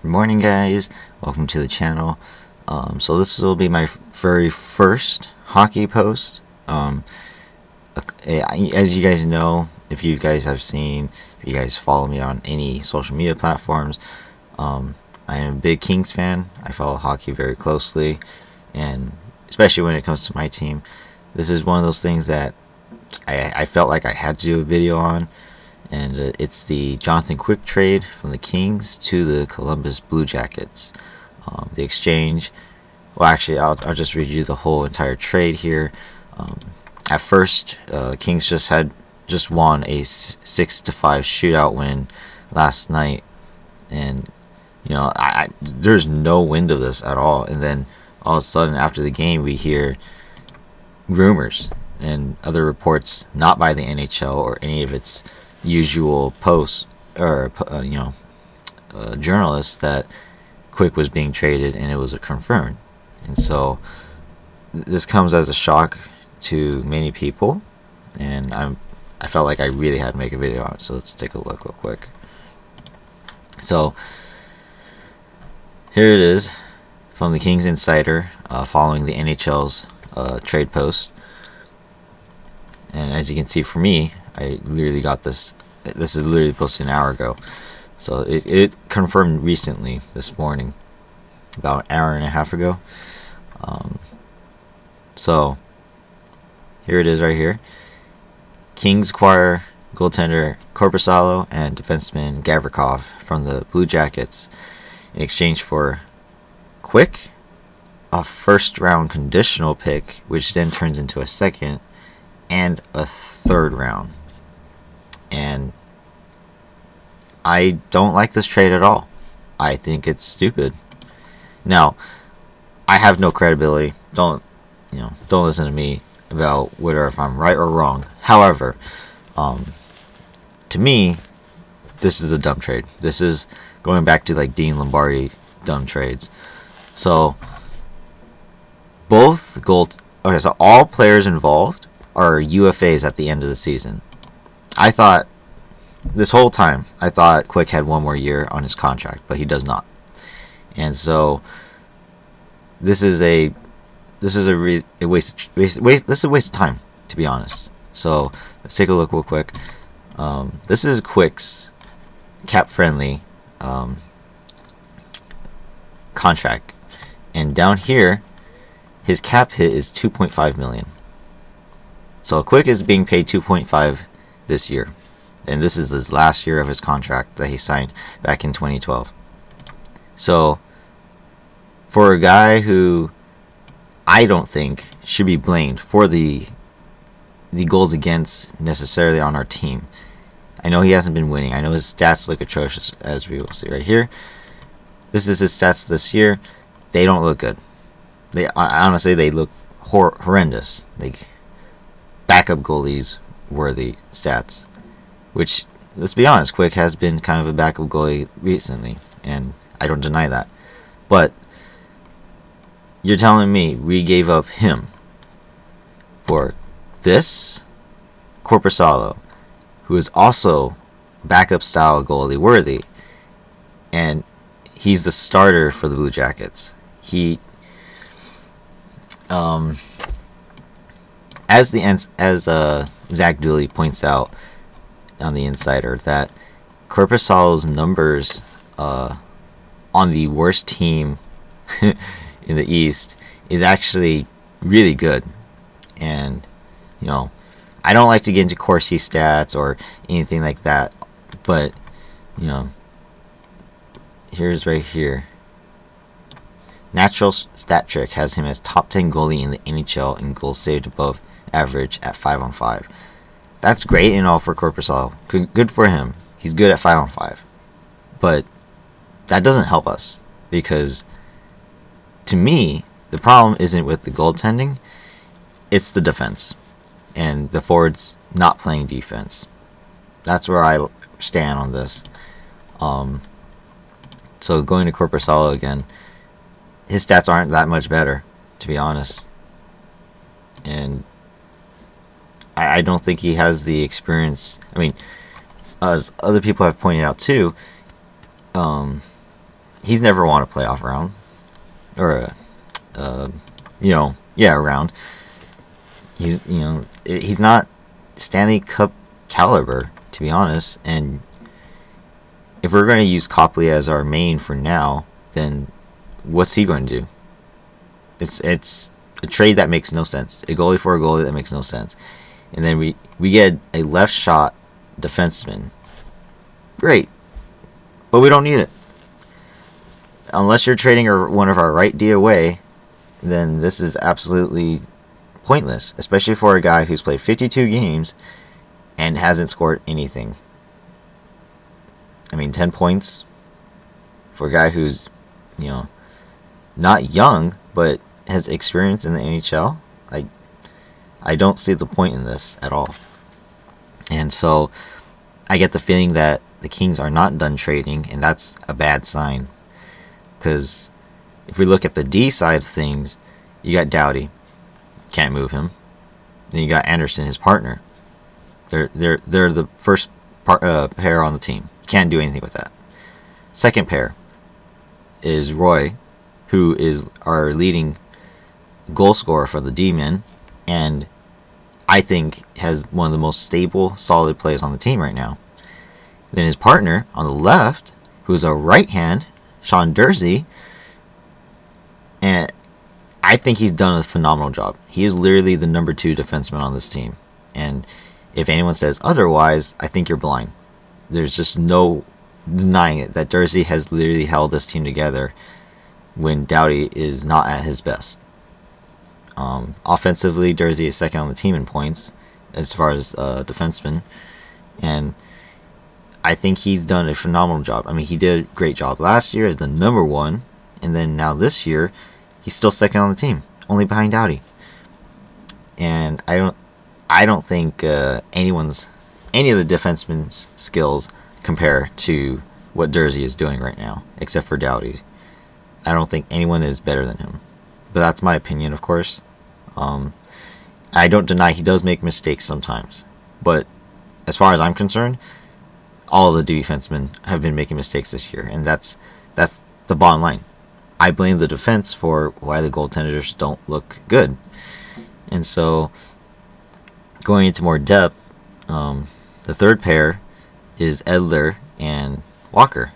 Good morning, guys. Welcome to the channel. So this will be my very first hockey post. As you guys know, if you guys follow me on any social media platforms, I am a big Kings fan. I follow hockey very closely, and especially when it comes to my team, this is one of those things that I felt like I had to do a video on. And it's the Jonathan Quick trade from the Kings to the Columbus Blue Jackets. The exchange. Well, actually, I'll just read you the whole entire trade here. At first, Kings just won a 6-5 shootout win last night, and there's no wind of this at all. And then all of a sudden, after the game, we hear rumors and other reports, not by the NHL or any of its usual posts or journalists, that Quick was being traded, and it was confirmed. And so this comes as a shock to many people, and I felt like I really had to make a video on it. So let's take a look real quick. So here it is from the Kings Insider, following the NHL's trade post. And as you can see, for me, I literally got this. This is literally posted an hour ago. So it confirmed recently this morning, about an hour and a half ago. So here it is right here. Kings acquire goaltender Korpisalo and defenseman Gavrikov from the Blue Jackets in exchange for Quick, a first-round conditional pick, which then turns into a second, and a third round. And I don't like this trade at all. I think it's stupid. Now, I have no credibility. Don't listen to me about whether if I'm right or wrong. However, to me, this is a dumb trade. This is going back to like Dean Lombardi dumb trades. So so all players involved are UFAs at the end of the season. I thought this whole time Quick had one more year on his contract, but he does not. And so this is a waste of time, to be honest. So let's take a look real quick. This is Quick's cap friendly contract, and down here his cap hit is $2.5 million. So Quick is being paid $2.5 this year, and this is his last year of his contract that he signed back in 2012. So for a guy who I don't think should be blamed for the goals against necessarily on our team, I know he hasn't been winning. I know his stats look atrocious, as we will see right here. This is his stats this year. They don't look good. They honestly, they look horrendous. Like backup goalies worthy stats, which, let's be honest, Quick has been kind of a backup goalie recently, and I don't deny that. But you're telling me we gave up him for this Korpisalo, who is also backup style goalie worthy, and he's the starter for the Blue Jackets. As Zach Dooley points out on the Insider, that Korpisalo's numbers on the worst team in the East is actually really good. And I don't like to get into Corsi stats or anything like that, but here's right here. Natural Stat Trick has him as top 10 goalie in the NHL in goals saved above average at 5-on-5. That's great and all for Korpisalo. Good for him. He's good at 5-on-5. But that doesn't help us, because to me, the problem isn't with the goaltending, it's the defense and the forwards not playing defense. That's where I stand on this. So going to Korpisalo again, his stats aren't that much better, to be honest. And I don't think he has the experience. I mean, as other people have pointed out too, he's never won a playoff round or a round. He's not Stanley Cup caliber, to be honest. And if we're going to use Copley as our main for now, then what's he going to do? It's a trade that makes no sense. A goalie for a goalie that makes no sense. And then we get a left shot defenseman. Great. But we don't need it. Unless you're trading one of our right D away, then this is absolutely pointless. Especially for a guy who's played 52 games and hasn't scored anything. I mean, 10 points for a guy who's, not young, but has experience in the NHL. I don't see the point in this at all. And so I get the feeling that the Kings are not done trading, and that's a bad sign. Because if we look at the D side of things, you got Doughty, can't move him. Then you got Anderson, his partner. They're the first pair on the team. Can't do anything with that. Second pair is Roy, who is our leading goal scorer for the D-men, and I think has one of the most stable, solid plays on the team right now. Then his partner on the left, who's a right hand, Sean Durzi, and I think he's done a phenomenal job. He is literally the number 2 defenseman on this team. And if anyone says otherwise, I think you're blind. There's just no denying it that Durzi has literally held this team together when Doughty is not at his best. Offensively, Durzi is second on the team in points as far as defenseman. And I think he's done a phenomenal job. I mean, he did a great job last year as the number 1. And then now this year, he's still second on the team, only behind Doughty. And I don't think any of the defensemen's skills compare to what Durzi is doing right now, except for Doughty. I don't think anyone is better than him. But that's my opinion, of course. I don't deny he does make mistakes sometimes. But as far as I'm concerned, all of the defensemen have been making mistakes this year. And that's the bottom line. I blame the defense for why the goaltenders don't look good. And so, going into more depth, the third pair is Edler and Walker.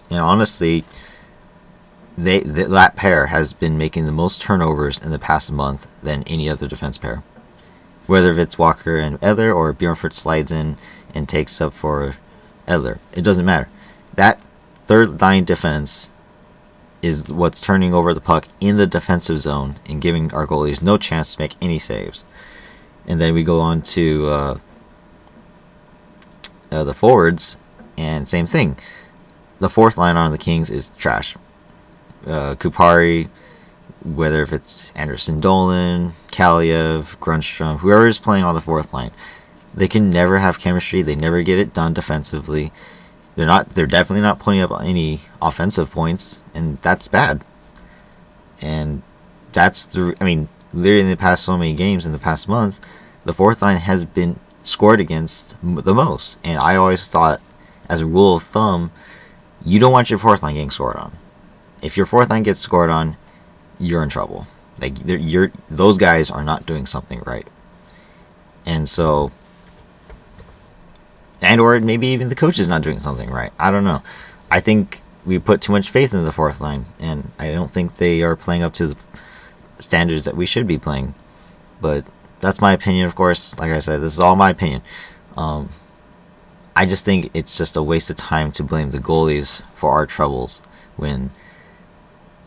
And honestly, that pair has been making the most turnovers in the past month than any other defense pair. Whether it's Walker and Edler or Bjornfurt slides in and takes up for Edler, it doesn't matter. That third line defense is what's turning over the puck in the defensive zone and giving our goalies no chance to make any saves. And then we go on to the forwards, and same thing. The fourth line on the Kings is trash. Kupari, whether if it's Anderson Dolan, Kaliev, Grunstrom, whoever is playing on the fourth line, they can never have chemistry. They never get it done defensively. They're definitely not putting up any offensive points, and that's bad. And literally in the past so many games in the past month, the fourth line has been scored against the most. And I always thought, as a rule of thumb, you don't want your fourth line getting scored on. If your fourth line gets scored on, you're in trouble. Those guys are not doing something right. And so, or maybe even the coach is not doing something right. I don't know. I think we put too much faith in the fourth line, and I don't think they are playing up to the standards that we should be playing. But that's my opinion, of course. Like I said, this is all my opinion. I just think it's just a waste of time to blame the goalies for our troubles when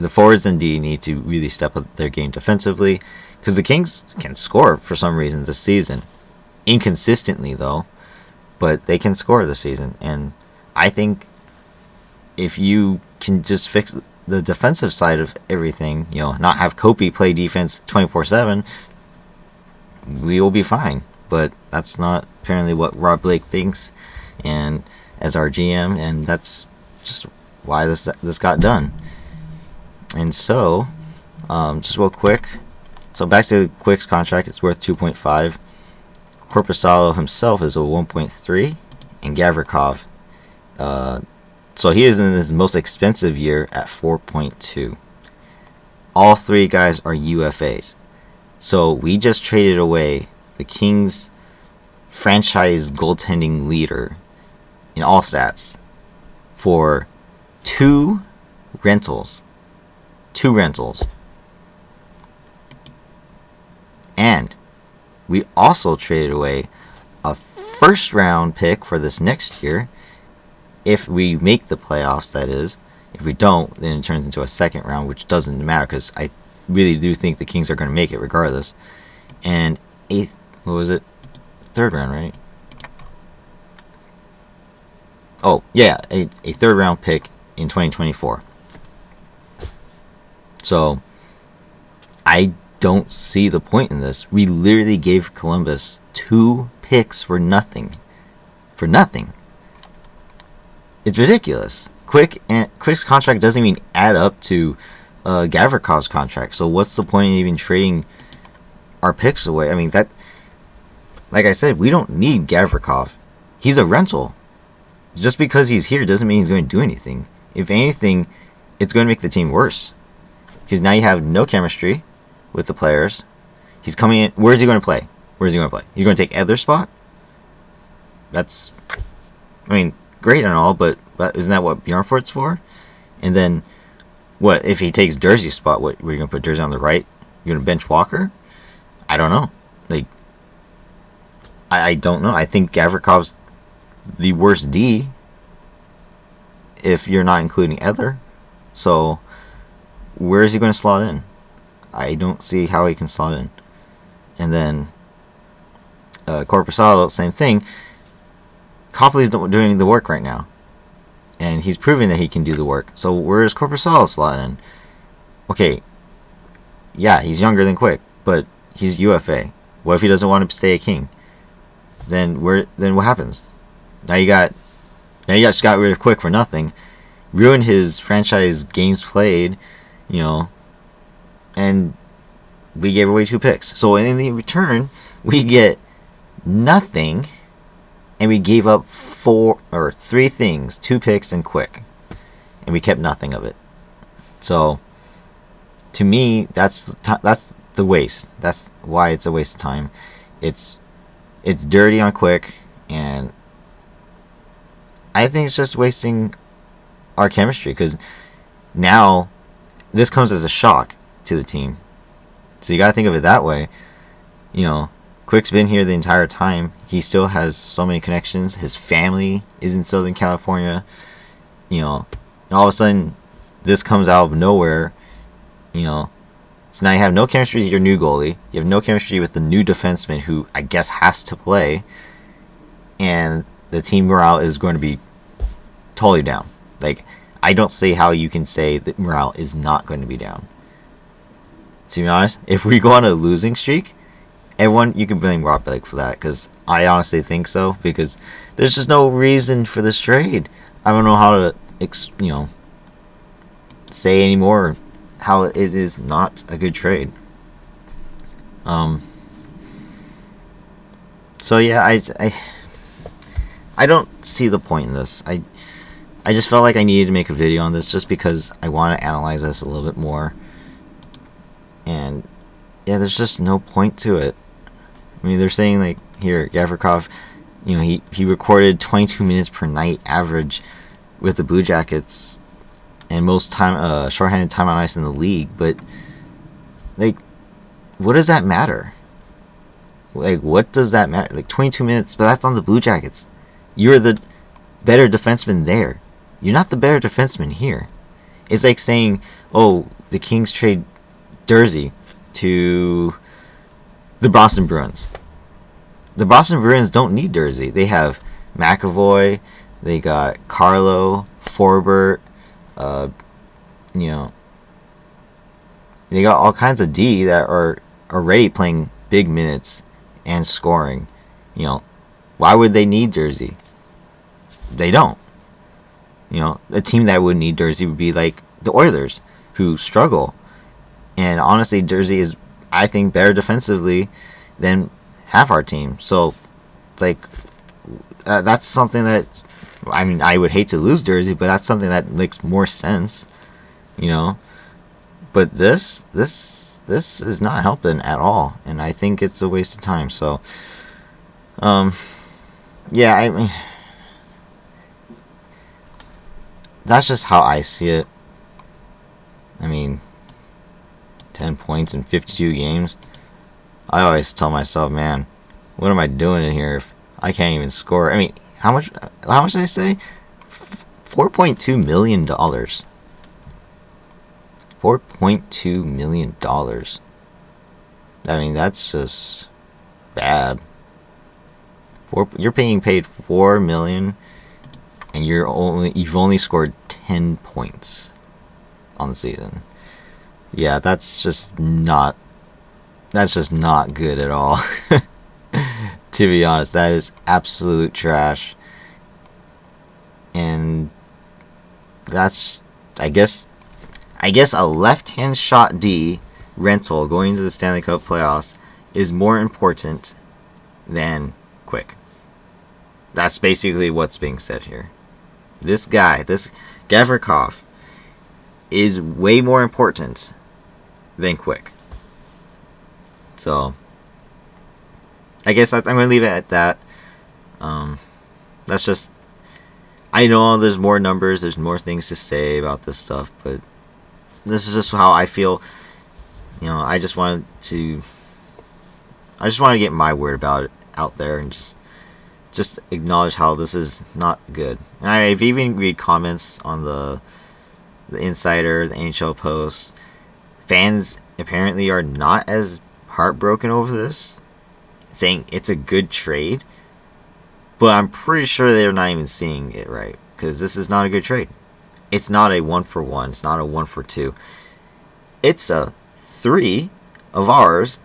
the forwards and D need to really step up their game defensively, because the Kings can score for some reason this season. Inconsistently, though, but they can score this season. And I think if you can just fix the defensive side of everything, not have Kopi play defense 24/7, we will be fine. But that's not apparently what Rob Blake thinks, and as our GM, and that's just why this got done. And so, just real quick, so back to Quick's contract, it's worth 2.5. Korpisalo himself is a 1.3, and Gavrikov, So he is in his most expensive year at 4.2. All three guys are UFAs. So we just traded away the Kings franchise goaltending leader in all stats for two rentals. Two rentals. And we also traded away a first round pick for this next year. If we make the playoffs, that is. If we don't, then it turns into a second round, which doesn't matter because I really do think the Kings are going to make it regardless. And third round, right? Oh, yeah, a third round pick in 2024. So, I don't see the point in this. We literally gave Columbus 2 picks for nothing. For nothing. It's ridiculous. Quick's contract doesn't even add up to Gavrikov's contract. So what's the point in even trading our picks away? I mean, that, like I said, we don't need Gavrikov. He's a rental. Just because he's here doesn't mean he's going to do anything. If anything, it's going to make the team worse. Because now you have no chemistry with the players. He's coming in. Where is he going to play? He's going to take Edler's spot? That's, I mean, great and all, but isn't that what Bjornfot's for? And then, what if he takes Jersey's spot? What, were you going to put Jersey on the right? You're going to bench Walker? I don't know. Like, I don't know. I think Gavrikov's the worst D if you're not including Edler. So, where is he going to slot in? I don't see how he can slot in. And then, Korpisalo, same thing. Copley's doing the work right now. And he's proving that he can do the work. So where is Korpisalo slot in? Okay, yeah, he's younger than Quick, but he's UFA. What if he doesn't want to stay a King? Then what happens? Now you just got rid of Quick for nothing, ruined his franchise games played, and we gave away 2 picks. So in the return, we get nothing. And we gave up 3 things, 2 picks and Quick, and we kept nothing of it. So, to me, that's the waste. That's why it's a waste of time. It's dirty on Quick, and I think it's just wasting our chemistry because now this comes as a shock to the team. So you gotta think of it that way. Quick's been here the entire time. He still has so many connections. His family is in Southern California. And all of a sudden, this comes out of nowhere. So now you have no chemistry with your new goalie. You have no chemistry with the new defenseman who I guess has to play. And the team morale is going to be totally down. Like, I don't see how you can say that morale is not going to be down. To be honest, if we go on a losing streak, you can blame Rob Blake for that, because I honestly think so, because there's just no reason for this trade. I don't know how to, say anymore how it is not a good trade. So yeah, I don't see the point in this. I just felt like I needed to make a video on this just because I want to analyze this a little bit more. And yeah, there's just no point to it. I mean, they're saying, like, here, Gavrikov, he recorded 22 minutes per night average with the Blue Jackets and most time shorthanded time on ice in the league, but, like, what does that matter? Like, what does that matter? Like, 22 minutes, but that's on the Blue Jackets. You're the better defenseman there. You're not the better defenseman here. It's like saying, oh, the Kings trade Jersey to the Boston Bruins. The Boston Bruins don't need Jersey. They have McAvoy, they got Carlo, Forbert, they got all kinds of D that are already playing big minutes and scoring. Why would they need Jersey? They don't. A team that would need Jersey would be like the Oilers, who struggle. And honestly, Jersey is, I think, better defensively than half our team. So, like, that's something that, I mean, I would hate to lose Jersey, but that's something that makes more sense, you know. But this is not helping at all, and I think it's a waste of time. So, yeah, I mean, that's just how I see it. I mean, 10 points in 52 games. I always tell myself, man, what am I doing in here if I can't even score? I mean, how much did I say? $4.2 million. $4.2 million. I mean, that's just bad. You're being paid $4 million, and you've only scored 10 points on the season. Yeah, that's just not good at all. To be honest, that is absolute trash. And that's, I guess a left-hand shot D rental going to the Stanley Cup playoffs is more important than Quick. That's basically what's being said here. This guy, this Gavrikov, is way more important than Quick. So, I guess I'm going to leave it at that. That's just, I know there's more numbers, there's more things to say about this stuff, but this is just how I feel. You know, I just wanted to get my word about it out there and just acknowledge how this is not good. And I've even read comments on the Insider, the NHL Post. Fans apparently are not as heartbroken over this, saying it's a good trade. But I'm pretty sure they're not even seeing it right, because this is not a good trade. It's not a 1-for-1. It's not a 1-for-2. It's a 3 of ours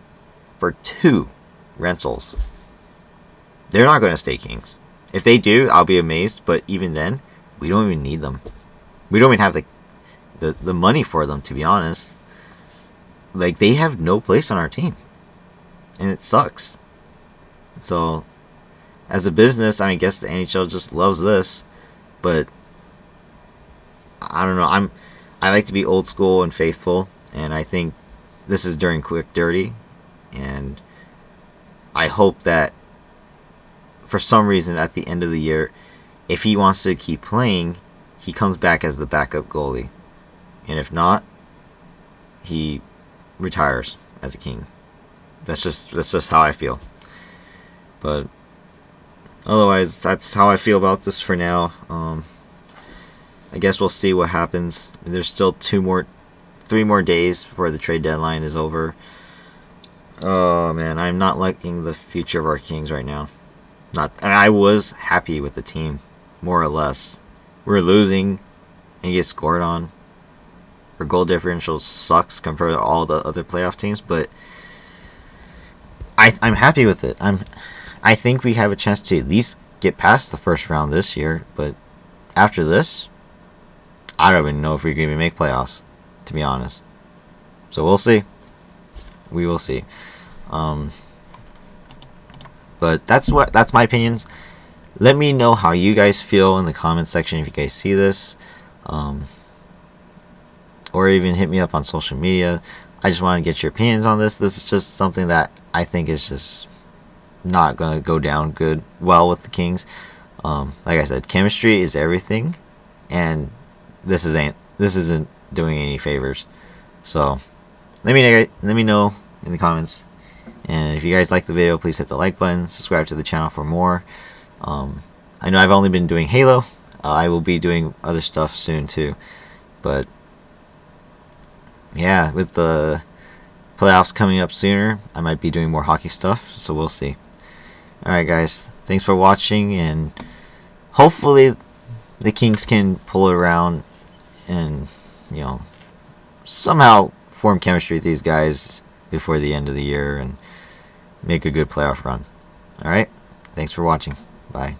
for 2 rentals. They're not going to stay Kings. If they do, I'll be amazed. But even then, we don't even need them. We don't even have the money for them, to be honest. Like, they have no place on our team. And it sucks. So, as a business, I guess the NHL just loves this. But I don't know. I like to be old school and faithful, and I think this is during Quick Dirty, and I hope that for some reason at the end of the year, if he wants to keep playing, he comes back as the backup goalie, and if not, he retires as a King. That's just how I feel. But otherwise, that's how I feel about this for now. I guess we'll see what happens. There's still 3 more days before the trade deadline is over. Oh man, I'm not liking the future of our Kings right now. I was happy with the team, more or less. We're losing and get scored on. Our goal differential sucks compared to all the other playoff teams, but I'm happy with it. I think we have a chance to at least get past the first round this year, but after this, I don't even know if we can even make playoffs, to be honest. So we'll see. We will see. But that's my opinions. Let me know how you guys feel in the comments section if you guys see this. Or even hit me up on social media. I just want to get your opinions on this. This is just something that I think is just not going to go down well with the Kings. Like I said, chemistry is everything, and this isn't doing any favors. So let me know in the comments, and if you guys like the video, please hit the like button, subscribe to the channel for more. I know I've only been doing Halo. I will be doing other stuff soon too, but yeah, with the playoffs coming up sooner, I might be doing more hockey stuff, so we'll see. Alright guys, thanks for watching, and hopefully the Kings can pull it around and, somehow form chemistry with these guys before the end of the year and make a good playoff run. Alright, thanks for watching. Bye.